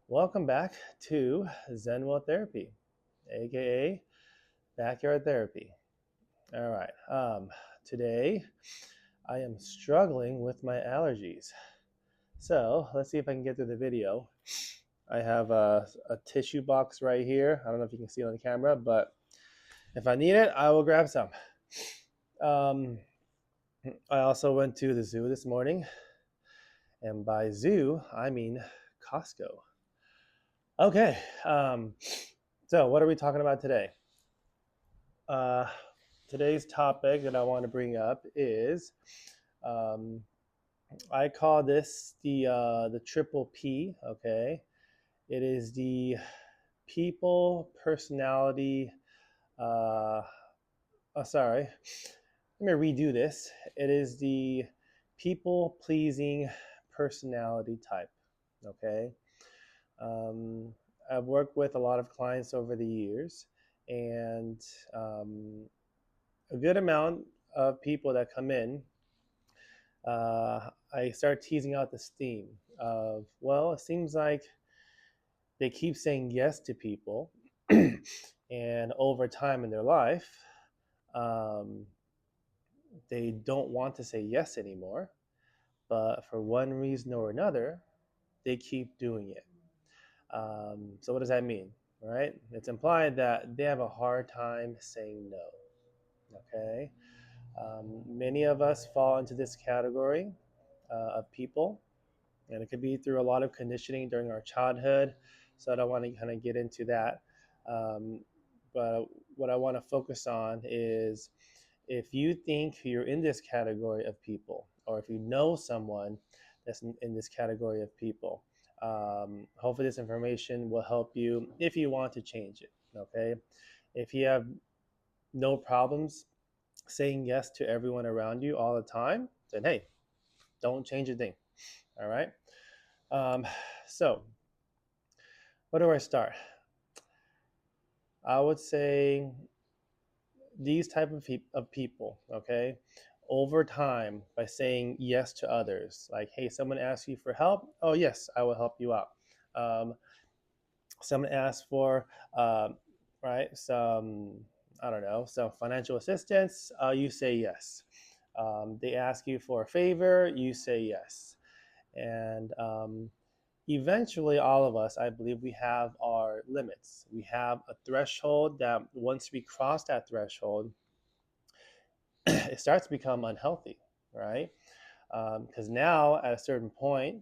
Welcome back to Zenwell Therapy, aka Backyard Therapy. All right. Today I am struggling with my allergies. So let's see if I can get through the video. I have a tissue box right here. I don't know if you can see it on the camera, but if I need it, I will grab some. Um, I also went to the zoo this morning, and by zoo, I mean Costco. Okay. So, what are we talking about today? Uh, Today's topic that I want to bring up is um, I call this the triple P. Okay, it is the people personality. Uh, Sorry, let me redo this. It is the people pleasing personality type. Okay, um, I've worked with a lot of clients over the years, and um, a good amount of people that come in, I start teasing out this theme of, well, it seems like they keep saying yes to people, and over time in their life, um, they don't want to say yes anymore, but for one reason or another, they keep doing it. So, what does that mean? Right? It's implied that they have a hard time saying no. Okay. Many of us fall into this category of people, and it could be through a lot of conditioning during our childhood. So I don't want to kind of get into that. Um, but what I want to focus on is if you think you're in this category of people, or if you know someone that's in this category of people, hopefully this information will help you if you want to change it. Okay. If you have no problems saying yes to everyone around you all the time, then hey, don't change a thing. All right. Um, so, where do I start? I would say these type of people, okay, over time by saying yes to others, like, hey, someone asks you for help. Oh, yes, I will help you out. Um, Someone asks for, right, some, I don't know, some financial assistance. You say yes. They ask you for a favor. You say yes. And eventually all of us, I believe, we have our limits. We have a threshold that once we cross that threshold, it starts to become unhealthy, right? Because now at a certain point,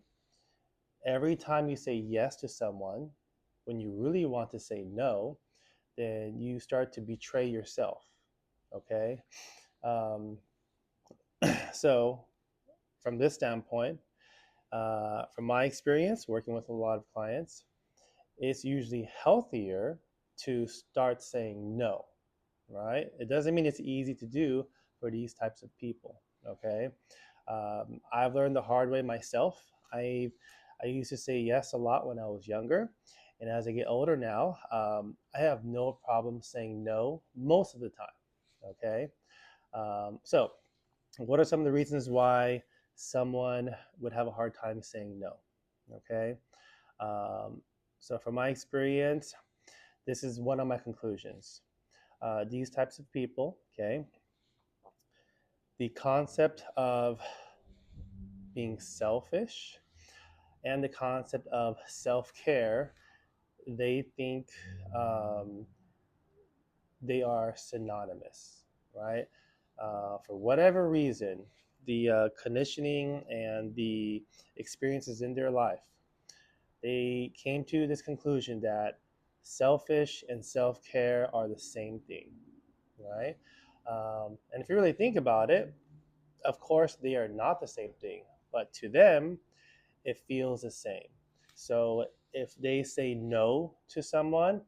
every time you say yes to someone, when you really want to say no, then you start to betray yourself. Okay. um, so from this standpoint, from my experience working with a lot of clients, it's usually healthier to start saying no, right? It doesn't mean it's easy to do for these types of people, okay? I've learned the hard way myself. I used to say yes a lot when I was younger. And as I get older now, I have no problem saying no most of the time, okay? So, what are some of the reasons why someone would have a hard time saying no, okay? Um, so, from my experience, this is one of my conclusions. These types of people, okay, the concept of being selfish and the concept of self care, they think um, they are synonymous, right? For whatever reason, the conditioning and the experiences in their life, they came to this conclusion that selfish and self care are the same thing, right? And if you really think about it, of course, they are not the same thing, but to them, it feels the same. So if they say no to someone,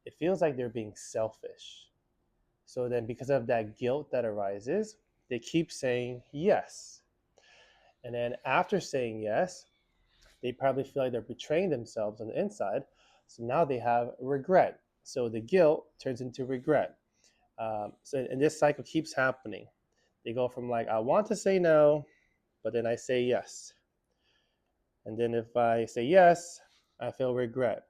it feels like they're being selfish. So then, because of that guilt that arises, they keep saying yes. And then, after saying yes, they probably feel like they're betraying themselves on the inside. So now they have regret. So the guilt turns into regret. And this cycle keeps happening. They go from like, I want to say no, but then I say yes. And then if I say yes, I feel regret.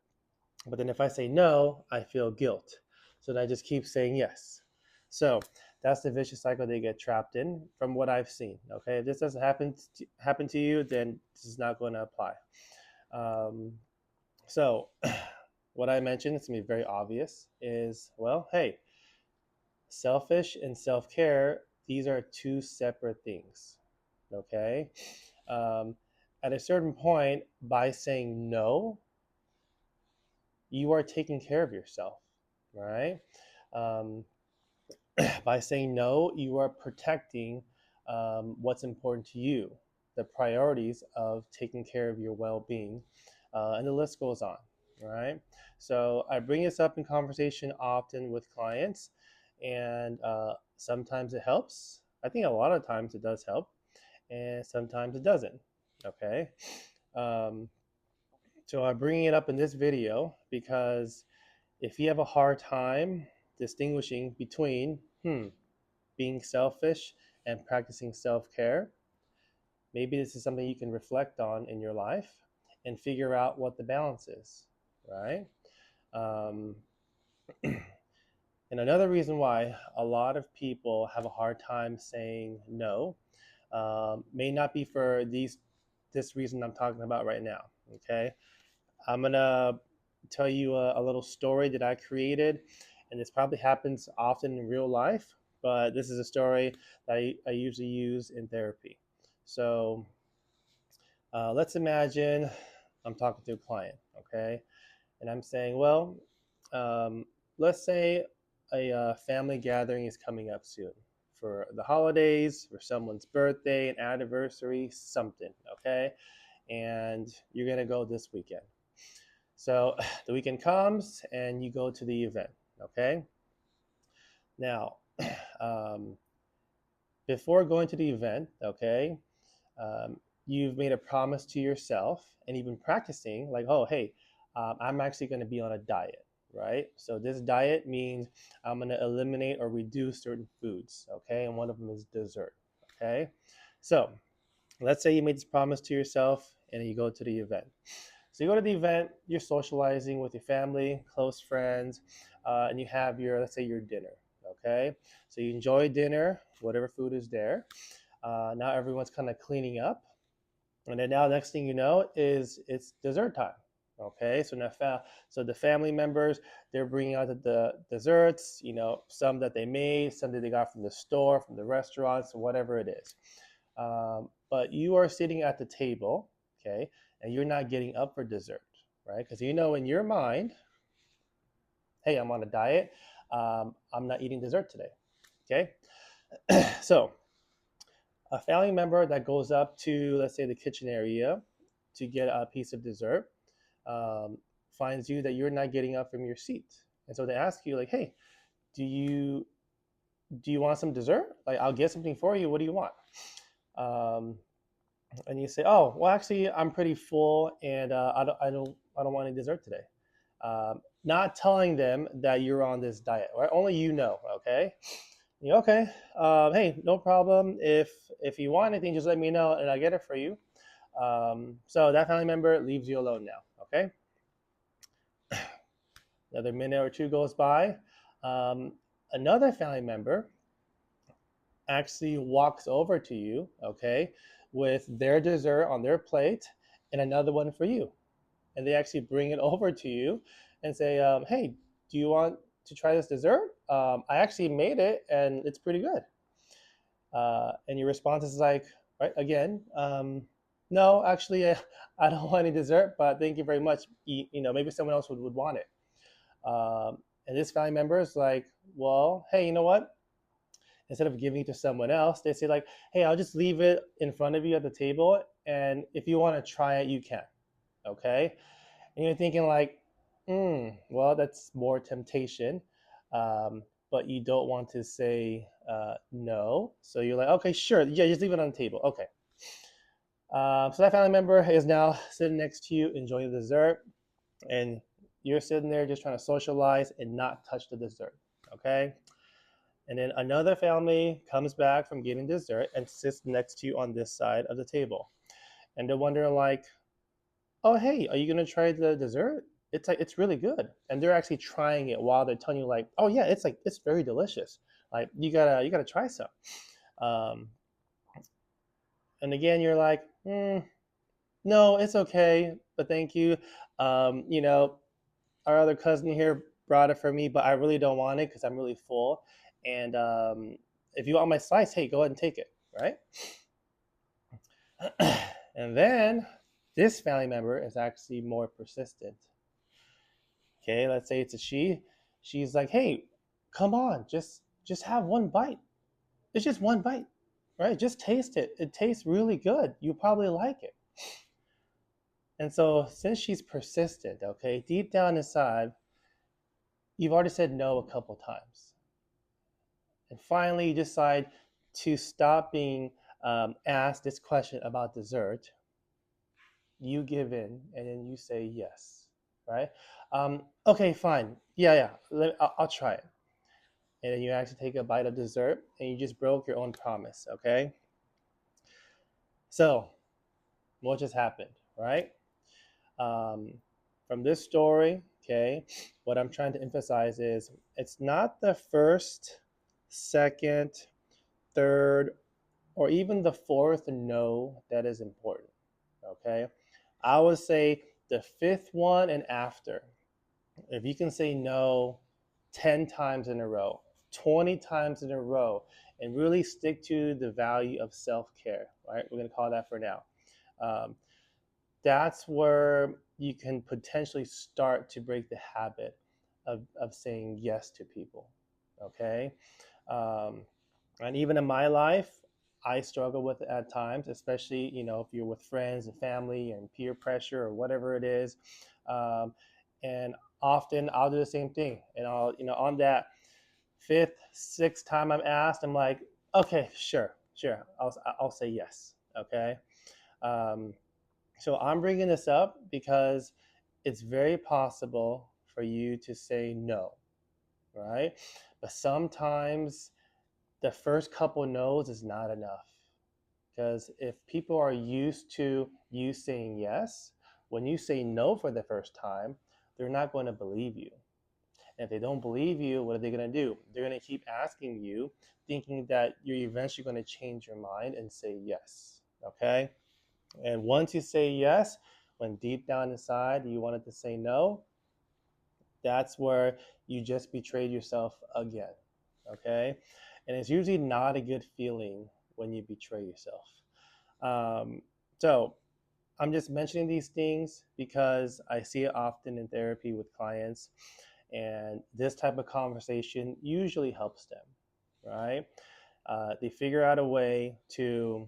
But then if I say no, I feel guilt. So then I just keep saying yes. So that's the vicious cycle they get trapped in from what I've seen. Okay, if this doesn't happen to you, then this is not going to apply. Um, so what I mentioned, it's going to be very obvious, is, well, hey, selfish and self-care, these are two separate things. Okay, um, at a certain point, by saying no, you are taking care of yourself, right? Um, by saying no, you are protecting what's important to you, the priorities of taking care of your well-being, and the list goes on, right? So I bring this up in conversation often with clients, and sometimes it helps. I think a lot of times it does help, and sometimes it doesn't. Okay. Um, so I'm bringing it up in this video because if you have a hard time distinguishing between being selfish and practicing self-care, maybe this is something you can reflect on in your life and figure out what the balance is, right? Um, and another reason why a lot of people have a hard time saying no may not be for this reason I'm talking about right now. Okay, I'm gonna tell you a little story that I created, and this probably happens often in real life, but this is a story that I usually use in therapy. So let's imagine I'm talking to a client, okay, and I'm saying, well, um, let's say a family gathering is coming up soon for the holidays, for someone's birthday, an anniversary, something, okay, and you're gonna go this weekend. So the weekend comes and you go to the event, okay? Now, um, before going to the event, okay, you've made a promise to yourself and you've been practicing, like, oh, hey, I'm actually going to be on a diet, right? So this diet means I'm going to eliminate or reduce certain foods, okay? And one of them is dessert, okay? So let's say you made this promise to yourself and you go to the event. So you go to the event, you're socializing with your family, close friends, and you have your, let's say, your dinner. Okay, so you enjoy dinner, whatever food is there. Now everyone's kind of cleaning up, and then now next thing you know is it's dessert time. Okay, so so the family members, they're bringing out the desserts. You know, some that they made, some that they got from the store, from the restaurants, whatever it is. But you are sitting at the table, okay, and you're not getting up for dessert, right? Because you know in your mind, hey, I'm on a diet. I'm not eating dessert today, okay? So a family member that goes up to, let's say, the kitchen area to get a piece of dessert um, finds you that you're not getting up from your seat. And so they ask you, like, hey, do you want some dessert? Like, I'll get something for you. What do you want? Um, and you say, "Oh, well, actually, I'm pretty full, and I don't want any dessert today." Not telling them that you're on this diet, right? Only you know. Okay. Okay. Hey, no problem. If you want anything, just let me know, and I'll get it for you. So that family member leaves you alone now. Okay. Another minute or two goes by. Um, Another family member actually walks over to you, okay, with their dessert on their plate and another one for you. And they actually bring it over to you and say, hey, do you want to try this dessert? I actually made it and it's pretty good. And your response is like, right, again, no, actually, I don't want any dessert, but thank you very much. You know, maybe someone else would want it. And this family member is like, well, hey, you know what? Instead of giving it to someone else, they say like, hey, I'll just leave it in front of you at the table, and if you want to try it, you can. Okay, and you're thinking like, well, that's more temptation, but you don't want to say no, so you're like, okay, sure, yeah, just leave it on the table. Okay. So that family member is now sitting next to you enjoying the dessert, and you're sitting there just trying to socialize and not touch the dessert. Okay. And then another family comes back from getting dessert and sits next to you on this side of the table. And they're wondering like, oh hey, are you gonna try the dessert? It's like it's really good, and they're actually trying it while they're telling you like, oh yeah, it's like it's very delicious. Like you gotta try some. Um, and again, you're like, no, it's okay, but thank you. You know, our other cousin here brought it for me, but I really don't want it because I'm really full. And if you want my slice, hey, go ahead and take it, right? And then this family member is actually more persistent. Okay, let's say it's a she. She's like, hey, come on, just have one bite. It's just one bite, right? Just taste it. It tastes really good. You probably like it. And so since she's persistent, okay, deep down inside, you've already said no a couple times. And finally, you decide to stop being asked this question about dessert. You give in and then you say yes, right? Okay, fine. Yeah, yeah, I'll try it. And then you actually take a bite of dessert and you just broke your own promise, okay? So, what just happened, right? Um, from this story, okay, what I'm trying to emphasize is it's not the first, second, third, or even the fourth no that is important, okay? I would say the fifth one and after. If you can say no 10 times in a row, 20 times in a row, and really stick to the value of self care, right? We're going to call that for now. Um, that's where you can potentially start to break the habit of saying yes to people, okay? Um, and even in my life, I struggle with it at times, especially if you're with friends and family and peer pressure or whatever it is. Um, and often I'll do the same thing, and I'll on that fifth, sixth time I'm asked, I'm like, okay, sure, I'll say yes, okay. um, so I'm bringing this up because it's very possible for you to say no, right? But sometimes the first couple no's is not enough, because if people are used to you saying yes, when you say no for the first time, they're not going to believe you. And if they don't believe you, what are they going to do? They're going to keep asking you, thinking that you're eventually going to change your mind and say yes. Okay? And once you say yes, when deep down inside you wanted to say no, that's where you just betrayed yourself again. Okay? And it's usually not a good feeling when you betray yourself. Um, so I'm just mentioning these things because I see it often in therapy with clients, and this type of conversation usually helps them, right? They figure out a way to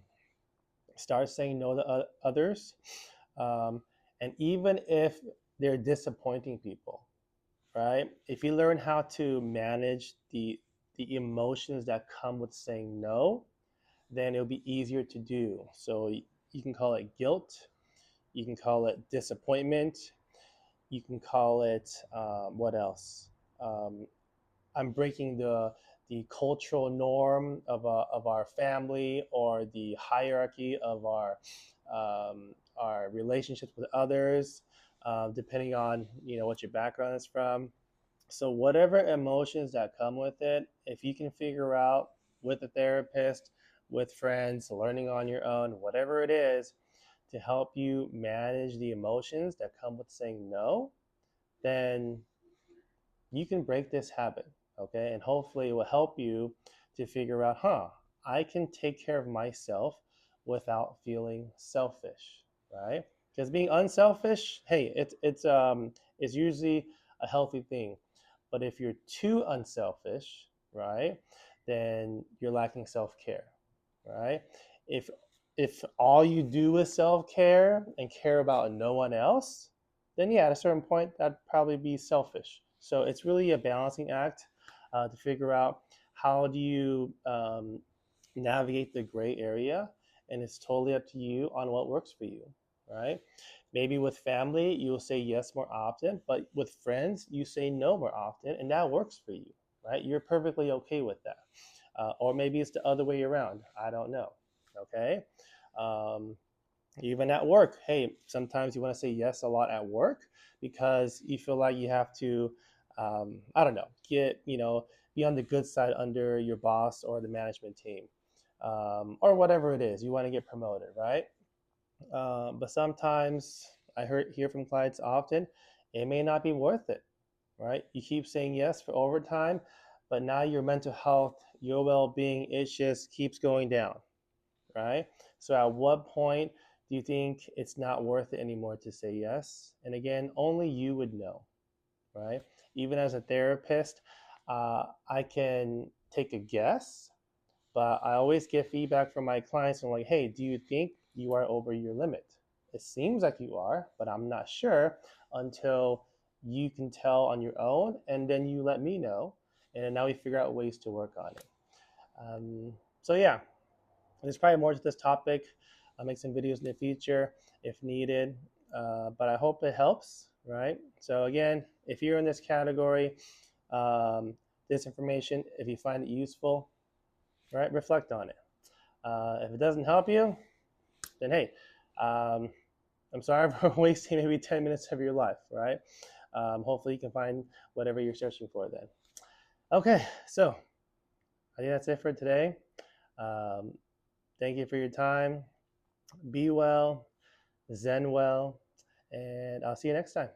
start saying no to others, um, and even if they're disappointing people, right? If you learn how to manage the emotions that come with saying no, then it'll be easier to do. So you can call it guilt, you can call it disappointment, you can call it what else? Um, I'm breaking the cultural norm of our family or the hierarchy of our relationships with others, depending on what your background is from. So whatever emotions that come with it, if you can figure out with a therapist, with friends, learning on your own, whatever it is, to help you manage the emotions that come with saying no, then you can break this habit, okay? And hopefully it will help you to figure out, I can take care of myself without feeling selfish, right? Because being unselfish, hey, it's usually a healthy thing. But if you're too unselfish, right, then you're lacking self-care, right? If if all you do is self-care and care about no one else, then yeah, at a certain point, that'd probably be selfish. So it's really a balancing act to figure out how do you navigate the gray area, and it's totally up to you on what works for you, right? Maybe with family, you'll say yes more often, but with friends, you say no more often, and that works for you, right? You're perfectly okay with that. Or maybe it's the other way around. I don't know. Okay. Um, Even at work, hey, sometimes you want to say yes a lot at work because you feel like you have to, I don't know, be on the good side under your boss or the management team, or whatever it is. You want to get promoted, right? But sometimes hear from clients often, it may not be worth it, right? You keep saying yes for overtime, but now your mental health, your well-being, it just keeps going down, right? So at what point do you think it's not worth it anymore to say yes? And again, only you would know, right? Even as a therapist, I can take a guess, but I always get feedback from my clients. I'm like, hey, do you think you are over your limit? It seems like you are, but I'm not sure until you can tell on your own, and then you let me know, and then now we figure out ways to work on it. So yeah, there's probably more to this topic. I'll make some videos in the future if needed, but I hope it helps, right? So again, if you're in this category, um, this information, if you find it useful, right, reflect on it. If it doesn't help you, then hey, um, I'm sorry for wasting maybe 10 minutes of your life, right? Hopefully you can find whatever you're searching for then. Okay, so I think that's it for today. Um, thank you for your time. Be well, Zen well, and I'll see you next time.